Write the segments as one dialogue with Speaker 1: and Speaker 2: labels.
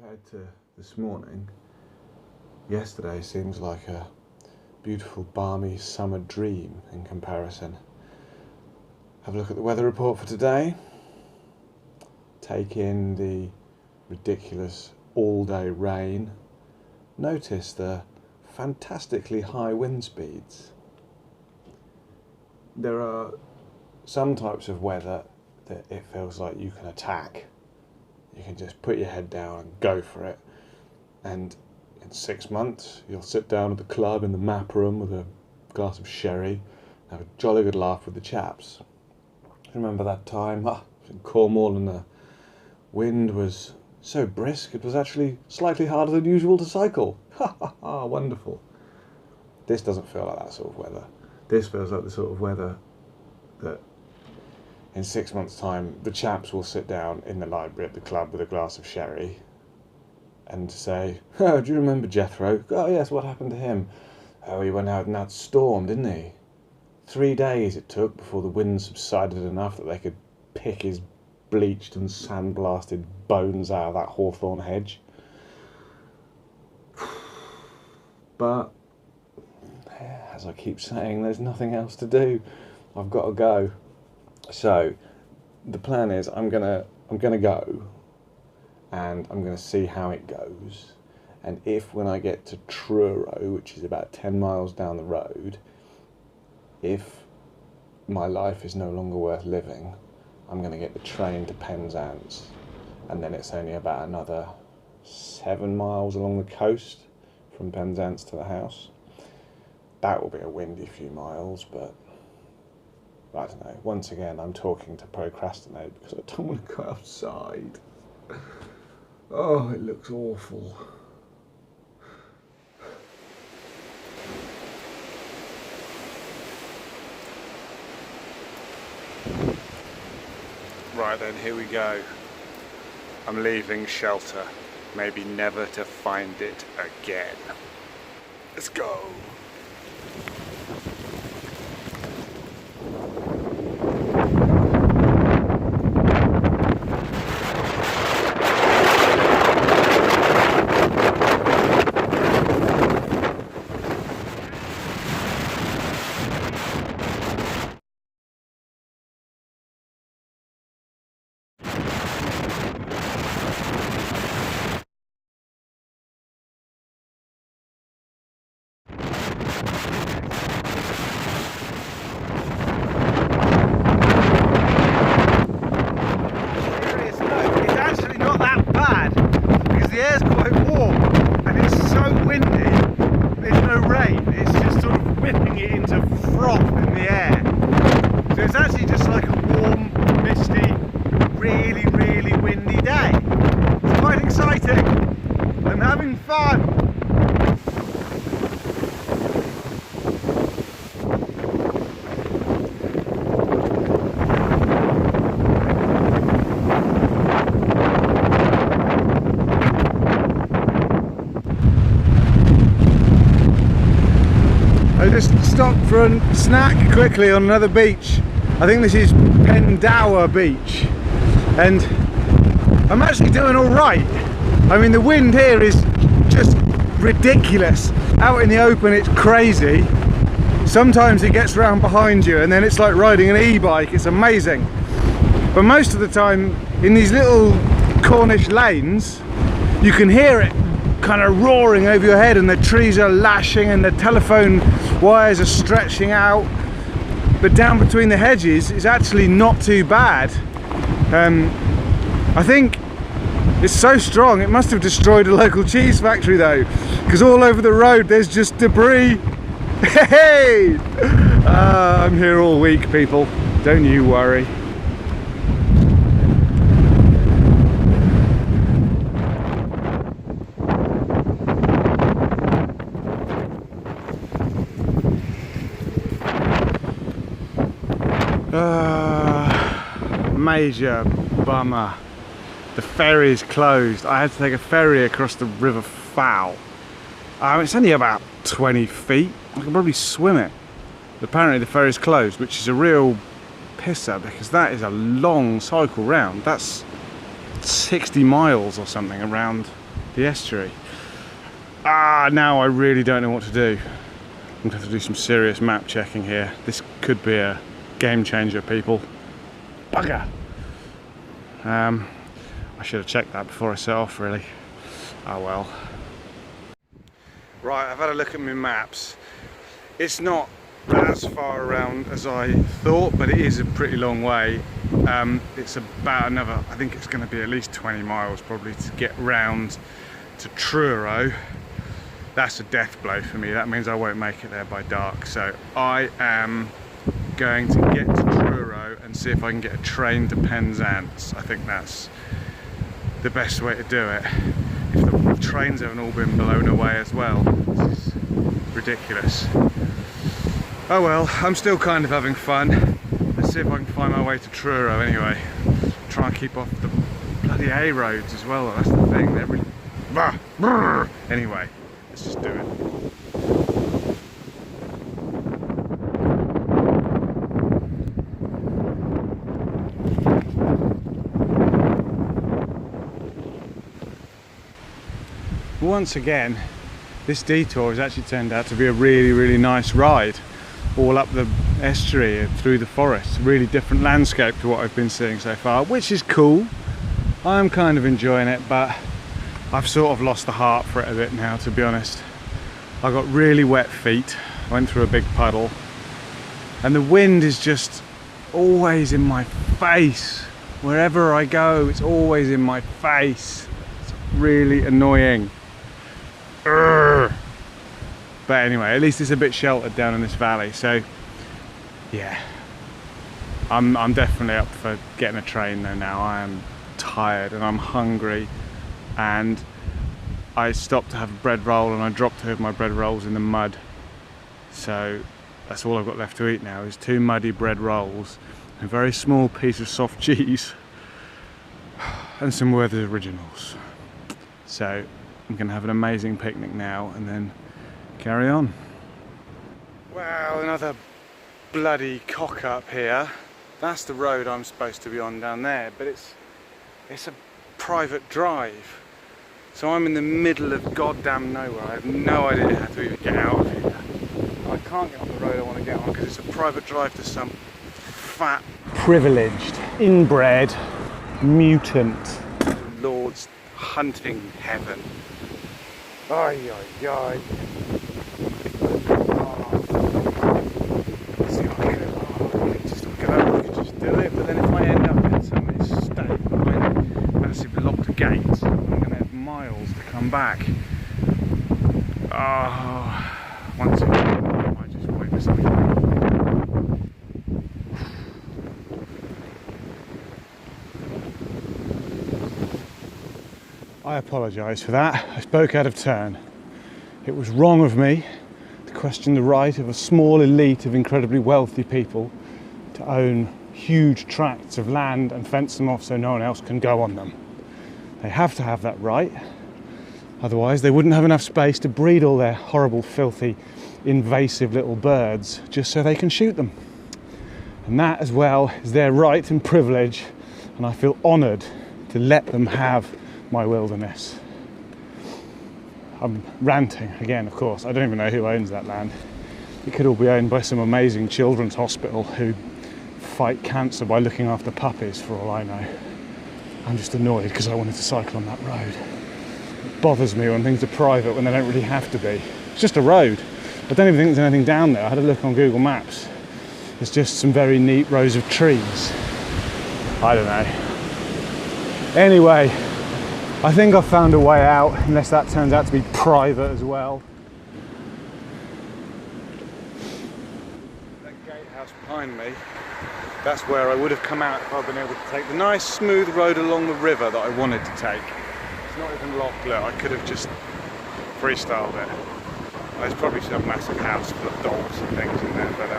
Speaker 1: Compared to this morning, yesterday seems like a beautiful balmy summer dream in comparison. Have a look at the weather report for today. Take in the ridiculous all-day rain. Notice the fantastically high wind speeds. There are some types of weather that it feels like you can attack. You can just put your head down and go for it. And in 6 months, you'll sit down at the club in the map room with a glass of sherry, and have a jolly good laugh with the chaps. Remember that time in Cornwall, and the wind was so brisk it was actually slightly harder than usual to cycle. Ha ha ha, wonderful. This doesn't feel like that sort of weather. This feels like the sort of weather that in 6 months' time, the chaps will sit down in the library at the club with a glass of sherry and say, "Oh, do you remember Jethro? Oh yes, what happened to him? Oh, he went out in that storm, didn't he? 3 days it took before the wind subsided enough that they could pick his bleached and sandblasted bones out of that hawthorn hedge." But, as I keep saying, there's nothing else to do. I've got to go. So the plan is I'm gonna go, and I'm gonna see how it goes, and if when I get to Truro, which is about 10 miles down the road, if my life is no longer worth living, I'm gonna get the train to Penzance, and then it's only about another 7 miles along the coast from Penzance to the house. That will be a windy few miles, but I don't know. Once again, I'm talking to procrastinate because I don't want to go outside. Oh, it looks awful. Right then, here we go. I'm leaving shelter, maybe never to find it again. Let's go. I just stopped for a snack quickly on another beach. I think this is Penzance beach, and I'm actually doing all right. I mean, the wind here is just ridiculous. Out in the open it's crazy. Sometimes it gets round behind you and then it's like riding an e-bike. It's amazing. But most of the time in these little Cornish lanes you can hear it kind of roaring over your head, and the trees are lashing and the telephone wires are stretching out, but down between the hedges it's actually not too bad. I think it's so strong it must have destroyed a local cheese factory though, because all over the road there's just debris. Hey! I'm here all week, people, don't you worry. Major bummer. The ferry's closed. I had to take a ferry across the River Fowl. It's only about 20 feet. I can probably swim it. But apparently the ferry's closed, which is a real pisser because that is a long cycle round. That's 60 miles or something around the estuary. Now I really don't know what to do. I'm going to have to do some serious map checking here. This could be a game changer, people. Bugger! I should have checked that before I set off, really. Oh well. Right, I've had a look at my maps. It's not as far around as I thought, but it is a pretty long way. It's about another, I think it's going to be at least 20 miles probably to get round to Truro. That's a death blow for me. That means I won't make it there by dark. So I am going to get to Truro and see if I can get a train to Penzance. I think that's the best way to do it. If the trains haven't all been blown away as well. This is ridiculous. Oh well, I'm still kind of having fun. Let's see if I can find my way to Truro anyway. Try and keep off the bloody A roads as well. That's the thing. They're really... Anyway, let's just do it. Once again, this detour has actually turned out to be a really nice ride, all up the estuary and through the forest. Really different landscape to what I've been seeing so far, which is cool. I'm kind of enjoying it, but I've sort of lost the heart for it a bit now, to be honest. I got really wet feet, I went through a big puddle, and the wind is just always in my face. Wherever I go, it's always in my face. It's really annoying. Urgh. But anyway, at least it's a bit sheltered down in this valley, so yeah, I'm definitely up for getting a train though now. I am tired and I'm hungry, and I stopped to have a bread roll and I dropped 2 of my bread rolls in the mud, so that's all I've got left to eat now is 2 muddy bread rolls, a very small piece of soft cheese and some Werther's Originals. So I'm going to have an amazing picnic now and then carry on. Wow, another bloody cock up here. That's the road I'm supposed to be on down there, but it's a private drive. So I'm in the middle of goddamn nowhere. I have no idea how to even get out of here. I can't get on the road I want to get on because it's a private drive to some fat, privileged, inbred mutant. Lord's hunting heaven. Ay, ay, ay. See, I could just do it, but then if I end up in some estate behind massive locked gates, I'm going to have miles to come back. Oh, once again, I might just wait for something. I apologise for that. I spoke out of turn. It was wrong of me to question the right of a small elite of incredibly wealthy people to own huge tracts of land and fence them off so no one else can go on them. They have to have that right, otherwise they wouldn't have enough space to breed all their horrible, filthy, invasive little birds just so they can shoot them. And that as well is their right and privilege, and I feel honoured to let them have my wilderness. I'm ranting again, of course. I don't even know who owns that land. It could all be owned by some amazing children's hospital who fight cancer by looking after puppies, for all I know. I'm just annoyed because I wanted to cycle on that road. It bothers me when things are private when they don't really have to be. It's just a road. I don't even think there's anything down there. I had a look on Google Maps. There's just some very neat rows of trees. I don't know. Anyway, I think I've found a way out, unless that turns out to be private as well. That gatehouse behind me, that's where I would have come out if I'd been able to take the nice smooth road along the river that I wanted to take. It's not even locked, look, I could have just freestyled it. There's probably some massive house full of dogs and things in there, but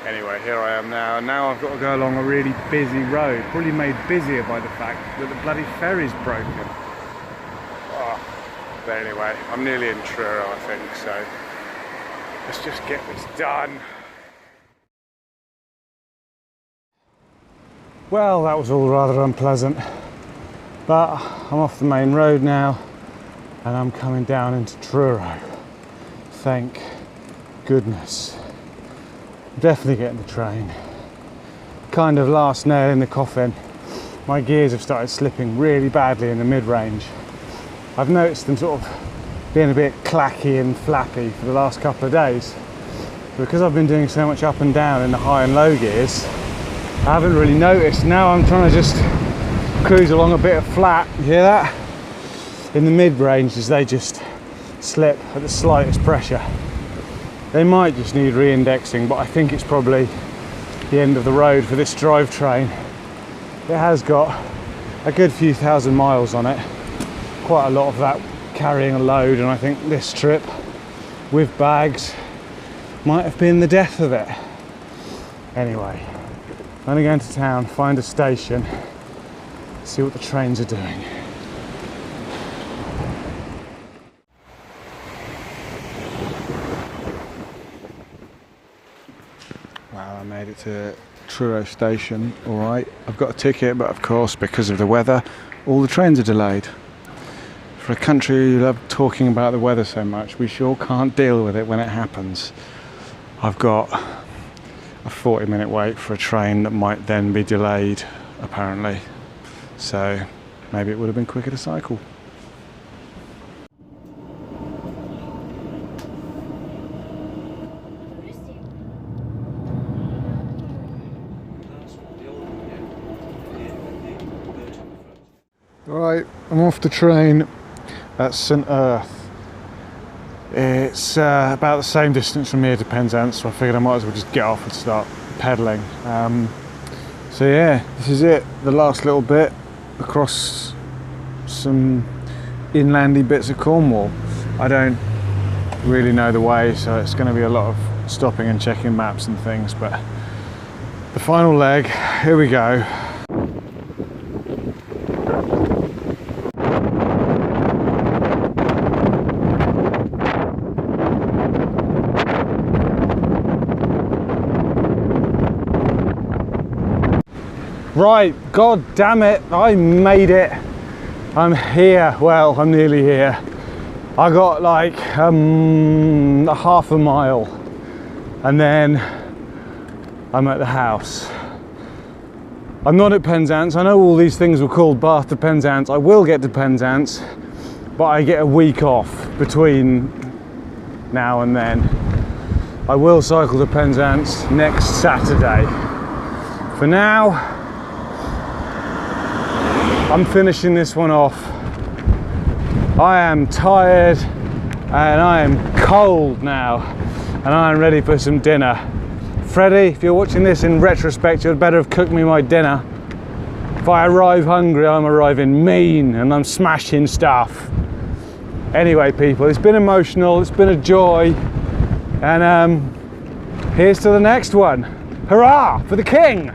Speaker 1: anyway, here I am now, and now I've got to go along a really busy road, probably made busier by the fact that the bloody ferry's broken. Oh, but anyway, I'm nearly in Truro, I think, so let's just get this done. Well, that was all rather unpleasant, but I'm off the main road now. and I'm coming down into Truro. Thank goodness. Definitely getting the train. Kind of last nail in the coffin. My gears have started slipping really badly in the mid-range. I've noticed them sort of being a bit clacky and flappy for the last couple of days. Because I've been doing so much up and down in the high and low gears, I haven't really noticed. Now I'm trying to just cruise along a bit of flat. You hear that? In the mid-ranges, they just slip at the slightest pressure. They might just need re-indexing, but I think it's probably the end of the road for this drivetrain. It has got a good few thousand miles on it, quite a lot of that carrying a load, and I think this trip with bags might have been the death of it. Anyway, I'm gonna go into town, find a station, see what the trains are doing. Wow, I made it to Truro station, all right. I've got a ticket, but of course, because of the weather, all the trains are delayed. For a country who love talking about the weather so much, we sure can't deal with it when it happens. I've got a 40-minute wait for a train that might then be delayed, apparently. So maybe it would have been quicker to cycle. Right, I'm off the train at St Earth. It's about the same distance from here to Penzance, so I figured I might as well just get off and start pedalling. So yeah, this is it, the last little bit across some inlandy bits of Cornwall. I don't really know the way, so it's going to be a lot of stopping and checking maps and things, but the final leg, here we go. Right, god damn it, I made it. I'm here, well, I'm nearly here. I got like a half a mile and then I'm at the house. I'm not at Penzance. I know all these things were called Bath to Penzance. I will get to Penzance, but I get a week off between now and then. I will cycle to Penzance next Saturday. For now, I'm finishing this one off. I am tired and I am cold now, and I am ready for some dinner. Freddie, if you're watching this in retrospect, you'd better have cooked me my dinner. If I arrive hungry, I'm arriving mean and I'm smashing stuff. Anyway, people, it's been emotional, it's been a joy, and here's to the next one. Hurrah for the king!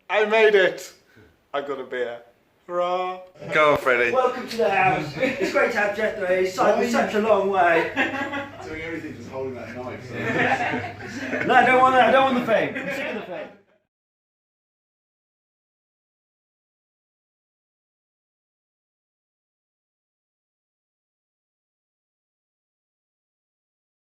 Speaker 1: I made it! I got a beer. Hurrah! Go on, Freddie.
Speaker 2: Welcome to the house. It's great to have Jeff there. He's cycled such a long way.
Speaker 3: Doing everything, just holding that knife. So.
Speaker 2: No, I don't want that. I don't want the fame. I'm sick of the fame.